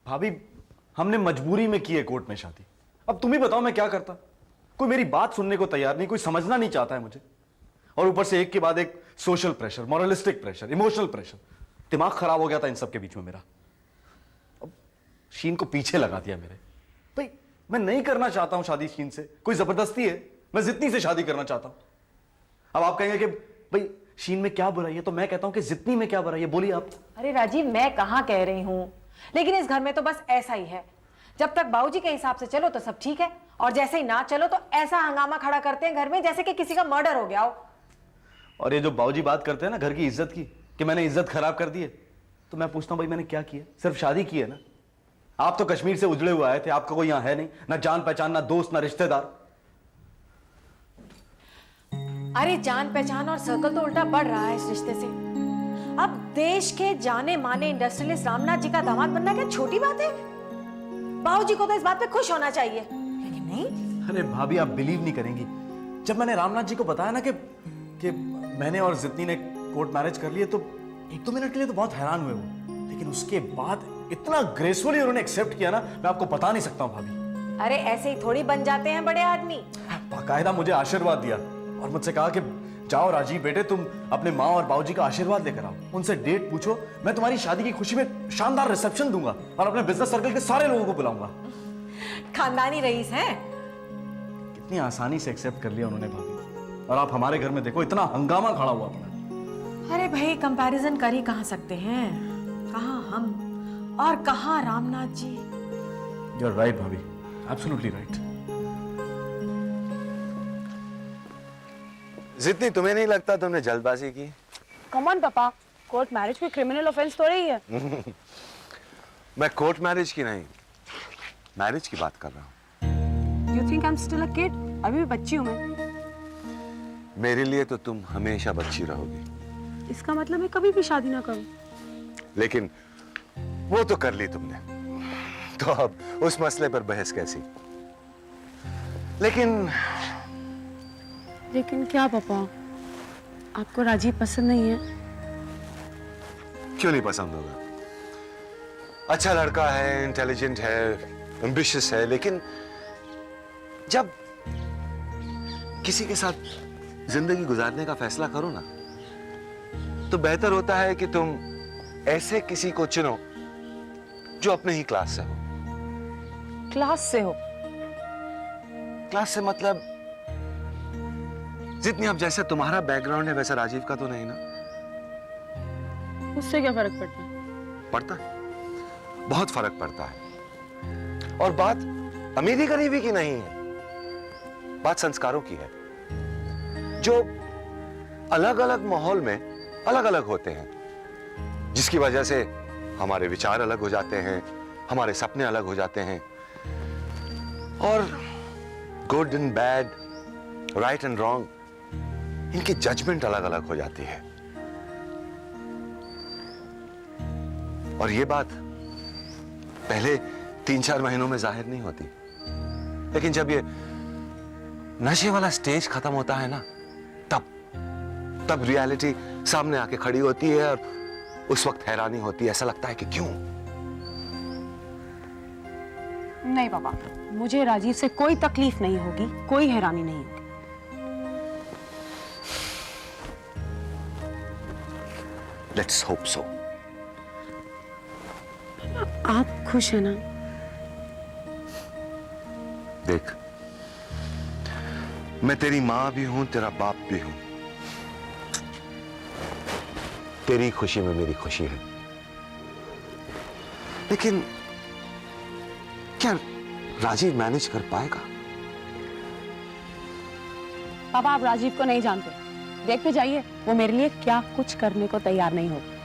भाभी, हमने मजबूरी में की है कोर्ट में शादी। अब तुम ही बताओ मैं क्या करता। कोई मेरी बात सुनने को तैयार नहीं, कोई समझना नहीं चाहता है मुझे। और ऊपर से एक के बाद एक social pressure, moralistic pressure, emotional pressure. दिमाग खराब हो गया था इन सब के बीच में मेरा। अब शीन को पीछे लगा दिया मेरे। भाई मैं नहीं करना चाहता हूं शादी शीन से, कोई जबरदस्ती है। मैं जितनी से शादी करना चाहता हूं। अब आप कहेंगे कि भाई शीन में क्या बुराई है, तो मैं कहता हूं कि जितनी में क्या बुराई है, बोलिए आप। अरे राजीव, मैं कहाँ कह रही हूँ, लेकिन इस घर में तो बस ऐसा ही है। जब तक बाबूजी के हिसाब से चलो तो सब ठीक है, और जैसे ही ना चलो तो ऐसा हंगामा खड़ा करते हैं घर में जैसे कि किसी का मर्डर हो गया हो। और ये जो बाबूजी बात करते हैं ना घर की इज्जत की, कि मैंने इज्जत खराब कर दी है, तो मैं पूछता हूं भाई मैंने क्या किया? सिर्फ शादी की है ना। आप तो कश्मीर से उजड़े हुए आए थे, आपका कोई यहां है नहीं, ना जान पहचान, ना दोस्त, ना रिश्तेदार। अरे जान पहचान और सर्कल तो उल्टा बढ़ रहा है इस रिश्ते से। अब देश के जाने माने इंडस्ट्रियलिस्ट रामनाथ जी का दामाद बनना क्या छोटी बात है? बाबूजी को तो इस बात पे खुश होना चाहिए, लेकिन नहीं। अरे भाभी, आप बिलीव नहीं करेंगी, जब मैंने रामनाथ जी को बताया ना कि मैंने और जितनी ने कोर्ट मैरिज कर लिए, तो 1-2 मिनट के लिए तो बहुत हैरान हुए वो, लेकिन उसके बाद इतना ग्रेसफुली उन्होंने एक्सेप्ट किया ना, मैं आपको बता नहीं सकता हूं भाभी। अरे ऐसे ही थोड़ी बन जाते हैं बड़े आदमी। बाकायदा मुझे आशीर्वाद दिया और मुझसे कहा कि जाओ राजीव बेटे, तुम अपने माँ और बाबूजी का आशीर्वाद लेकर आओ, उनसे डेट पूछो, मैं तुम्हारी शादी की खुशी में शानदार रिसेप्शन दूंगा और अपने बिजनेस सर्कल के सारे लोगों को बुलाऊंगा। खानदानी रईस हैं। कितनी आसानी से एक्सेप्ट कर लिया उन्होंने भाभी, और आप हमारे घर में देखो इतना हंगामा खड़ा हुआ अपना। अरे भाई, कंपैरिजन कर ही कहाँ सकते हैं, कहाँ हम और कहाँ Ramnath ji. You are right भाभी, एब्सोल्युटली राइट। जितनी तुम्हें नहीं लगता तुमने जल्दबाजी की? कम ऑन पापा, कोर्ट मैरिज कोई क्रिमिनल ऑफेंस तो रही है। मैं कोर्ट मैरिज की नहीं, मैरिज की बात कर रहा हूँ। You think I am still a kid? अभी भी बच्ची हूँ मैं। मेरे लिए तो तुम हमेशा बच्ची रहोगी। इसका मतलब मैं कभी भी शादी ना करूँ। लेकिन वो तो कर ली तुमने, तो अब उस मसले पर बहस कैसी? लेकिन क्या पापा, आपको राजीव पसंद नहीं है? क्यों नहीं पसंद होगा? अच्छा लड़का है, इंटेलिजेंट है, एम्बिशियस है, लेकिन जब किसी के साथ जिंदगी गुजारने का फैसला करो ना, तो बेहतर होता है कि तुम ऐसे किसी को चुनो जो अपने ही क्लास से हो। क्लास से हो? क्लास से मतलब जितनी अब जैसे तुम्हारा बैकग्राउंड है वैसा राजीव का तो नहीं ना। उससे क्या फर्क पड़ता है? पड़ता है, बहुत फर्क पड़ता है। और बात अमीरी गरीबी की नहीं है, बात संस्कारों की है, जो अलग अलग माहौल में अलग अलग होते हैं, जिसकी वजह से हमारे विचार अलग हो जाते हैं, हमारे सपने अलग हो जाते हैं, और good and bad, right and wrong, इनकी जजमेंट अलग अलग हो जाती है। और ये बात पहले 3-4 महीनों में जाहिर नहीं होती, लेकिन जब ये नशे वाला स्टेज खत्म होता है ना, तब रियलिटी सामने आके खड़ी होती है, और उस वक्त हैरानी होती है, ऐसा लगता है कि क्यों। नहीं पापा, मुझे राजीव से कोई तकलीफ नहीं होगी, कोई हैरानी नहीं होगी। Let's hope so. आप खुश है ना? देख, मैं तेरी मां भी हूं, तेरा बाप भी हूं। तेरी खुशी में मेरी खुशी है, लेकिन क्या राजीव मैनेज कर पाएगा? पापा, आप राजीव को नहीं जानते, देखते जाइए, वो मेरे लिए क्या कुछ करने को तैयार नहीं होगा।